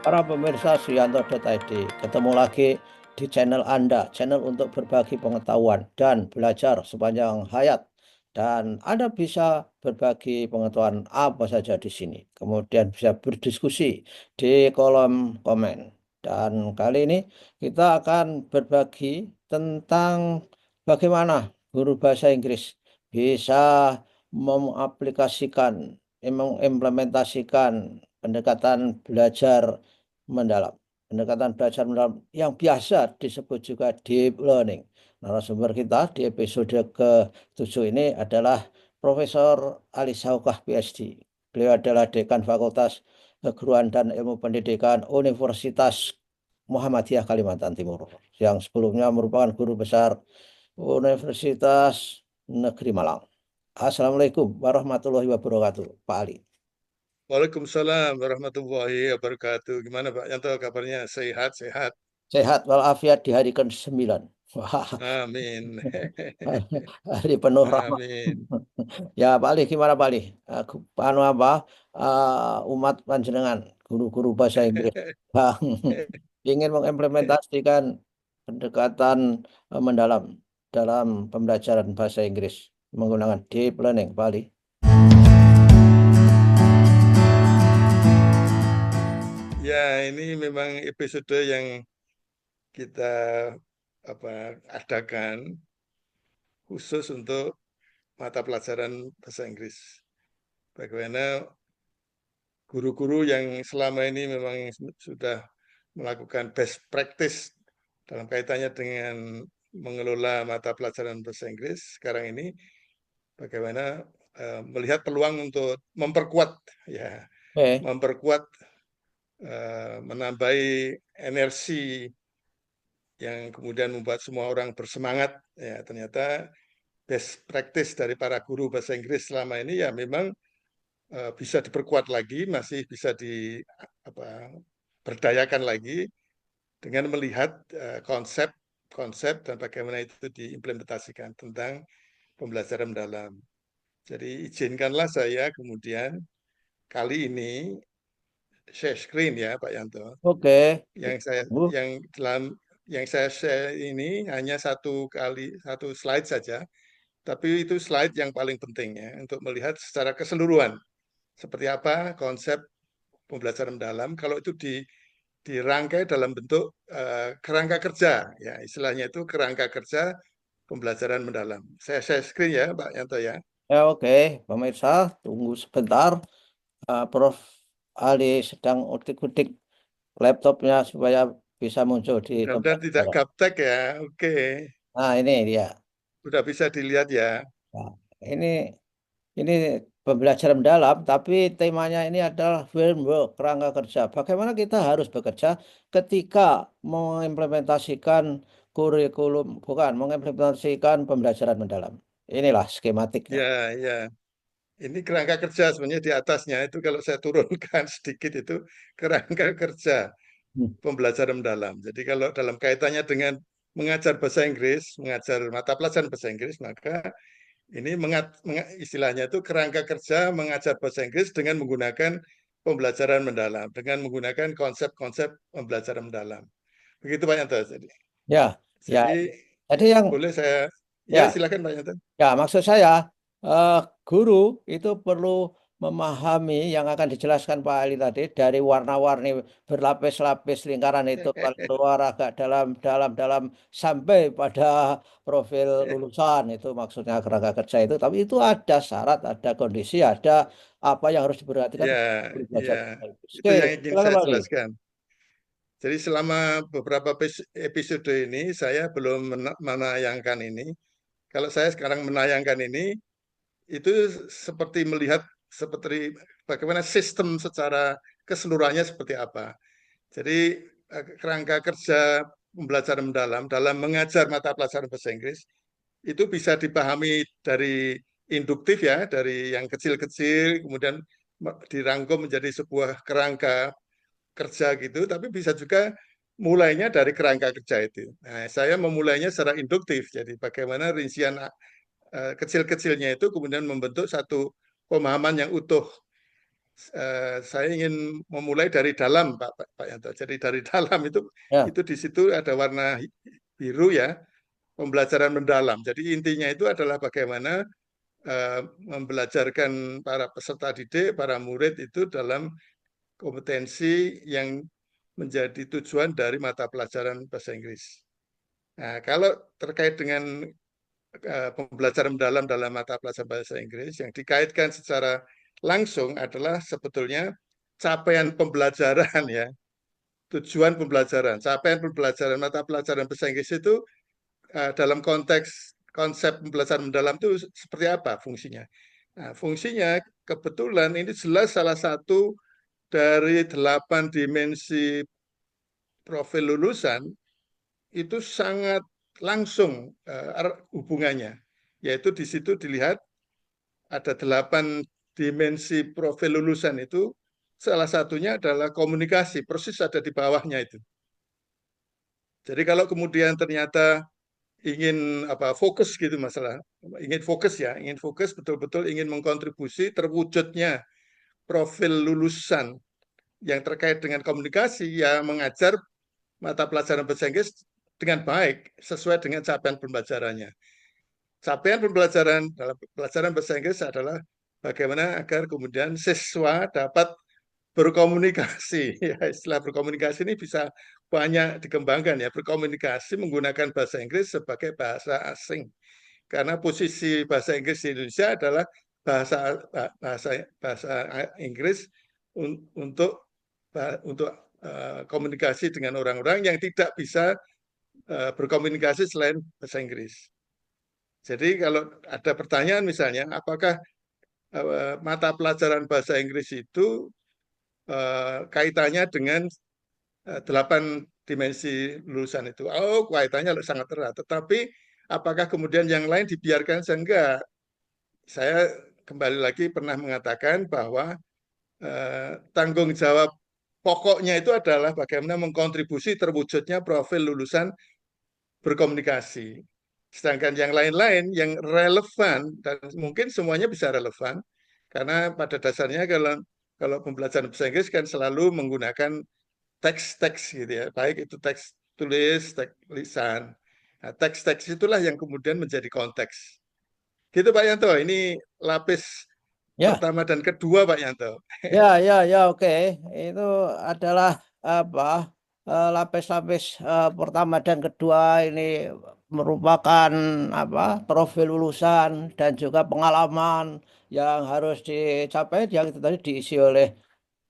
Para pemirsa Suyanto.id, ketemu lagi di channel Anda, channel untuk berbagi pengetahuan dan belajar sepanjang hayat. Dan Anda bisa berbagi pengetahuan apa saja di sini. Kemudian bisa berdiskusi di kolom komen. Dan kali ini kita akan berbagi tentang bagaimana guru bahasa Inggris bisa mengaplikasikan, mengimplementasikan pendekatan belajar mendalam. Pendekatan belajar mendalam yang biasa disebut juga deep learning. Narasumber kita di episode ke-7 ini adalah Profesor Ali Saukah PhD. Beliau adalah Dekan Fakultas Keguruan dan Ilmu Pendidikan Universitas Muhammadiyah Kalimantan Timur, yang sebelumnya merupakan guru besar Universitas Negeri Malang. Assalamualaikum warahmatullahi wabarakatuh, Pak Ali. Waalaikumsalam warahmatullahi wabarakatuh. Gimana Pak Yanto kabarnya? Sehat-sehat? Sehat walafiat di hari ke-9. Wah, Amin. hari penuh rahmat. Amin. Ya, Pak Ali, gimana Pak Ali? Aku anu apa? Umat panjenengan, guru-guru bahasa Inggris yang ingin mengimplementasikan pendekatan mendalam dalam pembelajaran bahasa Inggris menggunakan deep learning, Pak Ali. Ya, ini memang episode yang kita adakan khusus untuk mata pelajaran bahasa Inggris. Bagaimana guru-guru yang selama ini memang sudah melakukan best practice dalam kaitannya dengan mengelola mata pelajaran bahasa Inggris sekarang ini, bagaimana melihat peluang untuk memperkuat, ya, Oke, memperkuat, menambahi energi yang kemudian membuat semua orang bersemangat. Ya, ternyata best practice dari para guru bahasa Inggris selama ini ya memang bisa diperkuat lagi, masih bisa berdayakan lagi dengan melihat konsep dan bagaimana itu diimplementasikan tentang pembelajaran mendalam. Jadi izinkanlah saya kemudian kali ini share screen ya Pak Yanto. oke. Yang saya Bu. yang saya share ini hanya satu slide saja, tapi itu slide yang paling penting ya untuk melihat secara keseluruhan seperti apa konsep pembelajaran mendalam kalau itu dirangkai dalam bentuk kerangka kerja, ya istilahnya itu kerangka kerja pembelajaran mendalam. Saya share screen ya Pak Yanto ya. Ya, oke. Pemirsa, tunggu sebentar. Prof. Ali sedang utik-utik laptopnya supaya bisa muncul di tempat Mudah-mudahan tidak saya. gaptek ya. Oke, Nah, ini dia. sudah bisa dilihat ya. Nah, ini ini pembelajaran mendalam, tapi temanya ini adalah framework, kerangka kerja. Bagaimana kita harus bekerja ketika mengimplementasikan kurikulum, bukan, mengimplementasikan pembelajaran mendalam. Inilah skematiknya. Ya, ya. Ini kerangka kerja sebenarnya di atasnya itu kalau saya turunkan sedikit itu kerangka kerja Hmm. pembelajaran mendalam. Jadi kalau dalam kaitannya dengan mengajar bahasa Inggris, mengajar mata pelajaran bahasa Inggris, maka ini istilahnya itu kerangka kerja mengajar bahasa Inggris dengan menggunakan pembelajaran mendalam, dengan menggunakan konsep-konsep pembelajaran mendalam. Begitu Pak Yanto. Jadi, Ya, ya. jadi Jadi yang boleh saya, ya ya. silakan Pak Yanto. Ya, maksud saya, guru itu perlu memahami yang akan dijelaskan Pak Ali tadi dari warna-warni berlapis-lapis lingkaran itu keluar agak dalam sampai pada profil lulusan itu maksudnya kerangka kerja itu. Tapi itu ada syarat, ada kondisi, ada apa yang harus diperhatikan Ya, guru belajar. ya, Oke, itu yang ingin silakan saya Pak Ali. jelaskan. Jadi selama beberapa episode ini saya belum menayangkan ini. Kalau saya sekarang menayangkan ini, itu seperti melihat seperti bagaimana sistem secara keseluruhannya seperti apa. Jadi kerangka kerja pembelajaran mendalam dalam mengajar mata pelajaran bahasa Inggris itu bisa dipahami dari induktif ya, dari yang kecil-kecil kemudian dirangkum menjadi sebuah kerangka kerja gitu, tapi bisa juga mulainya dari kerangka kerja itu. Nah, saya memulainya secara induktif. Jadi bagaimana rincian kecil-kecilnya itu kemudian membentuk satu pemahaman yang utuh. saya ingin memulai dari dalam, Pak Yanto. Jadi dari dalam Ya, itu di situ ada warna biru ya, pembelajaran mendalam. Jadi intinya itu adalah bagaimana membelajarkan para peserta didik, para murid itu dalam kompetensi yang menjadi tujuan dari mata pelajaran bahasa Inggris. Nah, kalau terkait dengan pembelajaran mendalam dalam mata pelajaran bahasa Inggris yang dikaitkan secara langsung adalah sebetulnya capaian pembelajaran ya, tujuan pembelajaran, capaian pembelajaran mata pelajaran bahasa Inggris itu dalam konteks konsep pembelajaran mendalam itu seperti apa fungsinya? Nah, fungsinya kebetulan ini jelas salah satu dari 8 dimensi profil lulusan itu sangat langsung hubungannya, yaitu di situ dilihat ada 8 dimensi profil lulusan itu, salah satunya adalah komunikasi, persis ada di bawahnya itu. Jadi kalau kemudian ternyata ingin fokus gitu masalah, ingin fokus ya, ingin fokus betul-betul ingin mengkontribusi terwujudnya profil lulusan yang terkait dengan komunikasi, ya mengajar mata pelajaran bahasa Inggris dengan baik sesuai dengan capaian pembelajarannya. Capaian pembelajaran dalam pelajaran bahasa Inggris adalah bagaimana agar kemudian siswa dapat berkomunikasi. Ya, istilah berkomunikasi ini bisa banyak dikembangkan ya. Berkomunikasi menggunakan bahasa Inggris sebagai bahasa asing. Karena posisi bahasa Inggris di Indonesia adalah bahasa bahasa bahasa Inggris untuk komunikasi dengan orang-orang yang tidak bisa berkomunikasi selain bahasa Inggris. Jadi kalau ada pertanyaan misalnya, apakah mata pelajaran bahasa Inggris itu kaitannya dengan 8 dimensi lulusan itu? Oh, kaitannya sangat erat. Tetapi apakah kemudian yang lain dibiarkan? Enggak. Saya kembali lagi pernah mengatakan bahwa tanggung jawab pokoknya itu adalah bagaimana mengkontribusi terwujudnya profil lulusan berkomunikasi. Sedangkan yang lain-lain yang relevan dan mungkin semuanya bisa relevan karena pada dasarnya kalau pembelajaran bahasa Inggris kan selalu menggunakan teks-teks gitu ya, baik itu teks tulis, teks lisan. Nah, teks-teks itulah yang kemudian menjadi konteks. Gitu Pak Yanto, ini lapis ya, pertama dan kedua Pak Yanto. ya, ya, ya, oke. Itu adalah apa lapis-lapis pertama dan kedua ini merupakan apa profil lulusan dan juga pengalaman yang harus dicapai yang itu tadi diisi oleh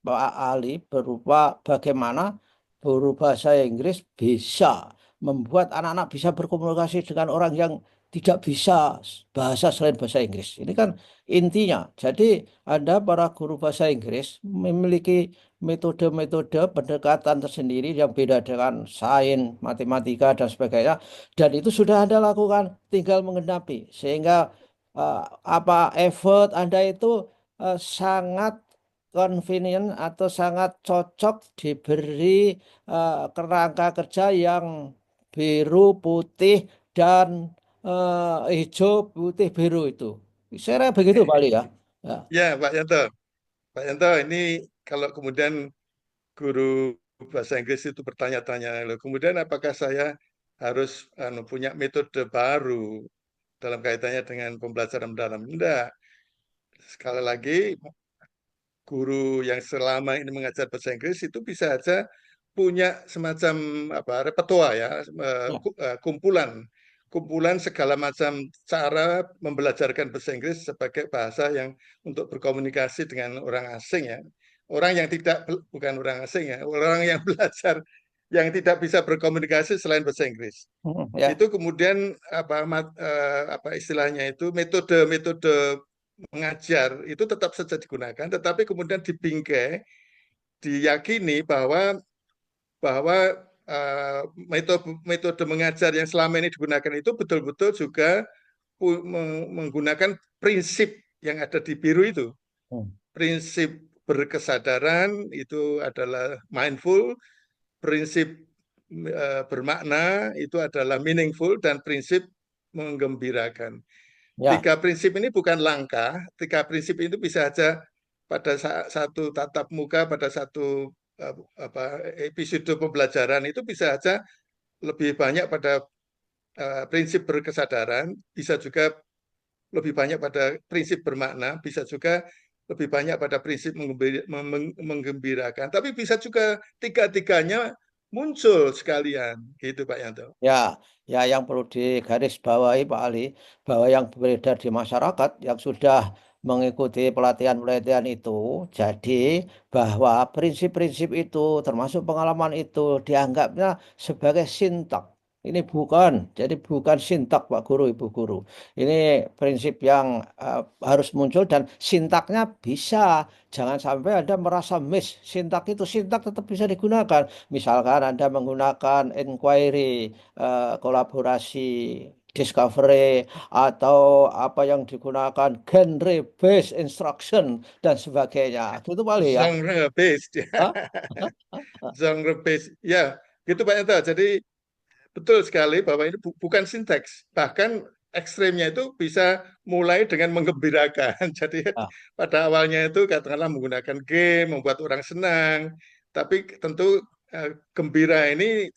Pak Ali berupa bagaimana guru bahasa Inggris bisa membuat anak-anak bisa berkomunikasi dengan orang yang tidak bisa bahasa selain bahasa Inggris. Ini kan intinya. Jadi Anda para guru bahasa Inggris memiliki metode-metode pendekatan tersendiri yang beda dengan sains, matematika dan sebagainya. Dan itu sudah Anda lakukan, tinggal mengenapi. Sehingga eh, apa effort Anda itu sangat convenient atau sangat cocok diberi kerangka kerja yang biru, putih, dan hijau, putih, biru itu. Saya kira begitu Bali ya. Ya, Ya Pak Yanto, Pak Yanto ini kalau kemudian guru bahasa Inggris itu bertanya-tanya, loh, kemudian apakah saya harus punya metode baru dalam kaitannya dengan pembelajaran mendalam? Enggak. Sekali lagi, guru yang selama ini mengajar bahasa Inggris itu bisa saja punya semacam repertoire ya, ya. kumpulan segala macam cara membelajarkan bahasa Inggris sebagai bahasa yang untuk berkomunikasi dengan orang asing ya. Orang yang tidak bukan orang asing ya, orang yang belajar yang tidak bisa berkomunikasi selain bahasa Inggris. Ya. Itu kemudian apa istilahnya itu metode-metode mengajar itu tetap saja digunakan, tetapi kemudian dibingkai, diyakini bahwa bahwa metode metode mengajar yang selama ini digunakan itu betul-betul juga menggunakan prinsip yang ada di biru itu. Hmm. Prinsip berkesadaran itu adalah mindful, prinsip bermakna itu adalah meaningful, dan prinsip menggembirakan. Ya. Tiga prinsip ini bukan langkah, tiga prinsip itu bisa saja satu tatap muka, pada satu episode pembelajaran itu bisa saja lebih banyak pada prinsip berkesadaran, bisa juga lebih banyak pada prinsip bermakna, bisa juga lebih banyak pada prinsip menggembirakan. Tapi bisa juga tiga-tiganya muncul sekalian, gitu Pak Yanto. Ya, ya yang perlu digarisbawahi Pak Ali, bahwa yang beredar di masyarakat yang sudah mengikuti pelatihan-pelatihan itu, jadi bahwa prinsip-prinsip itu termasuk pengalaman itu dianggapnya sebagai sintak. Ini bukan, jadi bukan sintak Pak Guru, Ibu Guru. Ini prinsip yang harus muncul dan sintaknya bisa. Jangan sampai Anda merasa miss. Sintak itu sintak tetap bisa digunakan. Misalkan Anda menggunakan inquiry, kolaborasi, discovery, atau apa yang digunakan genre based instruction dan sebagainya. Gitu paling ya. Genre based, ya. Hah? Genre based, ya, gitu Pak Yanto. Jadi betul sekali bahwa ini bukan sinteks. Bahkan ekstrimnya itu bisa mulai dengan menggembirakan. Jadi Ah, pada awalnya itu katakanlah menggunakan game, membuat orang senang. Tapi tentu gembira ini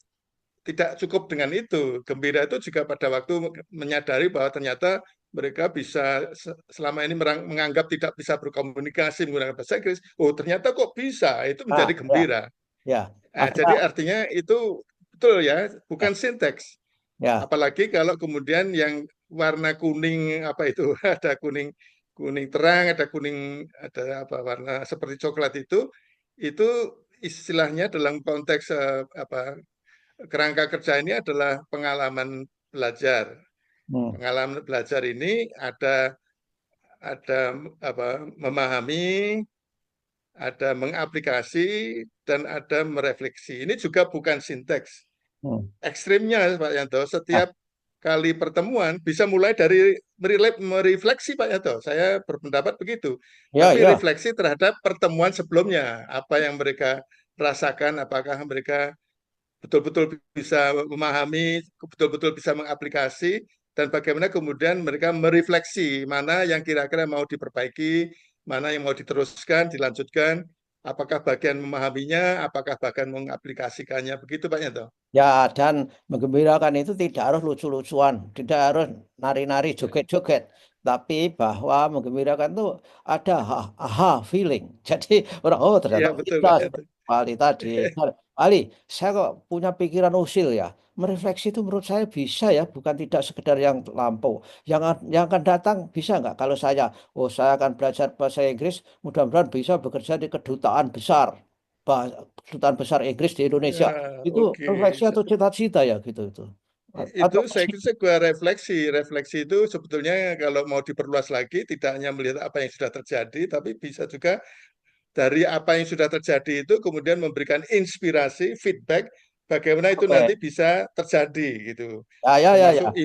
tidak cukup dengan itu. Gembira itu juga pada waktu menyadari bahwa ternyata mereka bisa selama ini menganggap tidak bisa berkomunikasi menggunakan bahasa Inggris. Oh, ternyata kok bisa. Itu menjadi ya, gembira. ya. Nah, Ada, jadi artinya itu betul ya, ya, bukan sinteks. ya. Apalagi kalau kemudian yang warna kuning apa itu ada kuning kuning terang, ada kuning, ada apa warna seperti coklat itu istilahnya dalam konteks kerangka kerja ini adalah pengalaman belajar. Hmm, Pengalaman belajar ini ada memahami, ada mengaplikasi, dan ada merefleksi. Ini juga bukan sinteks. hmm. Ekstrimnya Pak Yanto, Ah, setiap kali pertemuan bisa mulai dari merefleksi Pak Yanto. Saya berpendapat begitu. ya, Tapi ya. refleksi terhadap pertemuan sebelumnya, apa yang mereka rasakan, apakah mereka betul-betul bisa memahami, betul-betul bisa mengaplikasi, dan bagaimana kemudian mereka merefleksi mana yang kira-kira mau diperbaiki, mana yang mau diteruskan, dilanjutkan, apakah bagian memahaminya, apakah bahkan mengaplikasikannya, begitu Pak Yanto. Ya, dan menggembirakan itu tidak harus lucu-lucuan, tidak harus nari-nari, joget-joget, tapi bahwa menggembirakan itu ada aha feeling. Jadi orang, oh Iya ternyata betul bisa Pak Yanto. seperti Pak Ali tadi. Nah, Ali, saya kok punya pikiran usil ya. Merefleksi itu menurut saya bisa ya, bukan tidak sekedar yang lampau. Yang akan datang bisa nggak kalau saya akan belajar bahasa Inggris, mudah-mudahan bisa bekerja di kedutaan besar, kedutaan besar Inggris di Indonesia. Ya, Itu oke. refleksi atau cita-cita ya gitu itu. Itu Atau saya kira sebuah refleksi. Refleksi itu sebetulnya kalau mau diperluas lagi tidak hanya melihat apa yang sudah terjadi, tapi bisa juga dari apa yang sudah terjadi itu kemudian memberikan inspirasi, feedback, bagaimana itu oke. nanti bisa terjadi gitu. Ya ya ya Termasuk ya.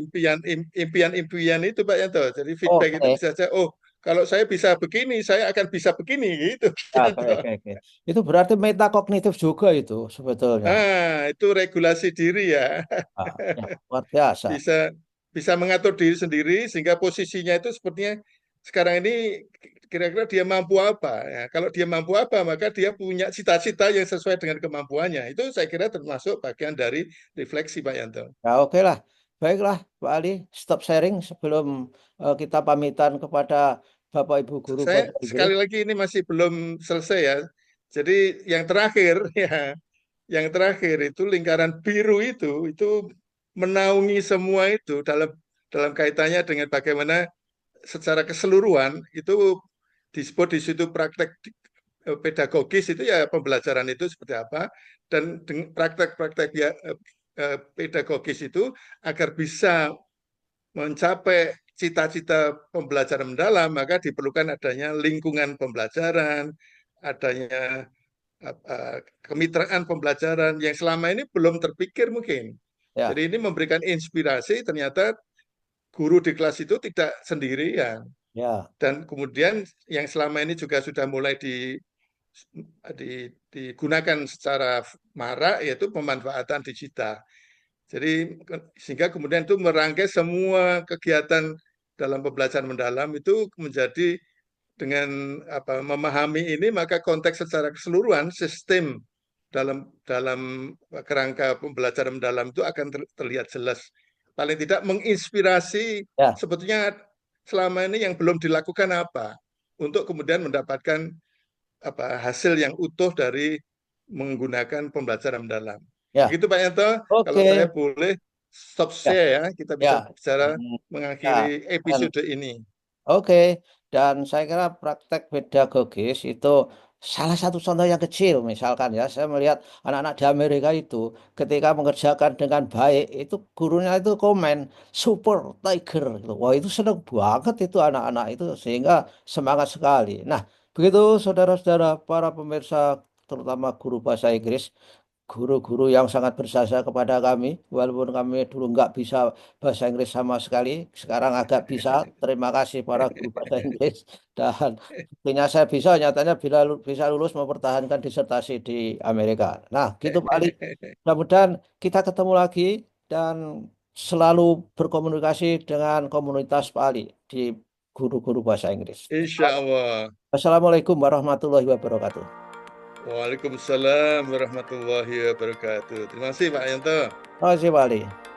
impian-impian itu Pak Yanto. Jadi feedback itu Oke. bisa saja, oh kalau saya bisa begini, saya akan bisa begini gitu. Pak Ya, oke Yanto. oke oke. Itu berarti metakognitif juga itu sebetulnya. Ah, itu regulasi diri ya. Ah, ya, luar biasa. Bisa bisa mengatur diri sendiri sehingga posisinya itu sepertinya sekarang ini kira-kira dia mampu apa ya. Kalau dia mampu apa maka dia punya cita-cita yang sesuai dengan kemampuannya. Itu saya kira termasuk bagian dari refleksi Pak Yanto. Ya oke lah. Baiklah Pak Ali, stop sharing sebelum kita pamitan kepada Bapak Ibu guru Saya bahasa Inggris. sekali lagi ini masih belum selesai ya. Jadi yang terakhir ya, yang terakhir itu lingkaran biru itu menaungi semua itu dalam dalam kaitannya dengan bagaimana secara keseluruhan itu disebut di situ praktek pedagogis itu ya pembelajaran itu seperti apa dan praktek-praktek ya, pedagogis itu agar bisa mencapai cita-cita pembelajaran mendalam maka diperlukan adanya lingkungan pembelajaran, adanya kemitraan pembelajaran yang selama ini belum terpikir mungkin. Ya, Jadi ini memberikan inspirasi ternyata guru di kelas itu tidak sendirian. ya, Dan kemudian yang selama ini juga sudah mulai digunakan secara marak yaitu pemanfaatan digital. Jadi sehingga kemudian itu merangkai semua kegiatan dalam pembelajaran mendalam itu menjadi dengan memahami ini, maka konteks secara keseluruhan sistem dalam dalam kerangka pembelajaran mendalam itu akan terlihat jelas. Paling tidak menginspirasi Ya, sebetulnya selama ini yang belum dilakukan apa untuk kemudian mendapatkan hasil yang utuh dari menggunakan pembelajaran mendalam. ya. Begitu Pak Yanto, kalau saya Oke. boleh stop Ya, share ya, kita bisa ya. bicara Hmm, ya. mengakhiri Dan episode ini. oke, dan saya kira praktek pedagogis itu salah satu contoh yang kecil. Misalkan ya, saya melihat anak-anak di Amerika itu ketika mengerjakan dengan baik, itu gurunya itu komen super tiger gitu. Wah, itu seneng banget itu anak-anak itu sehingga semangat sekali. Nah, begitu saudara-saudara para pemirsa terutama guru bahasa Inggris, guru-guru yang sangat berjasa kepada kami, walaupun kami dulu nggak bisa bahasa Inggris sama sekali, sekarang agak bisa. Terima kasih para guru bahasa Inggris. Dan buktinya saya bisa, nyatanya bisa lulus mempertahankan disertasi di Amerika. Nah, gitu Pak Ali. Mudah-mudahan kita ketemu lagi dan selalu berkomunikasi dengan komunitas Pak Ali di guru-guru bahasa Inggris. Insya Allah. Wassalamualaikum warahmatullahi wabarakatuh. Waalaikumsalam warahmatullahi wabarakatuh. Terima kasih Pak Yanto. Terima kasih Pak Ali.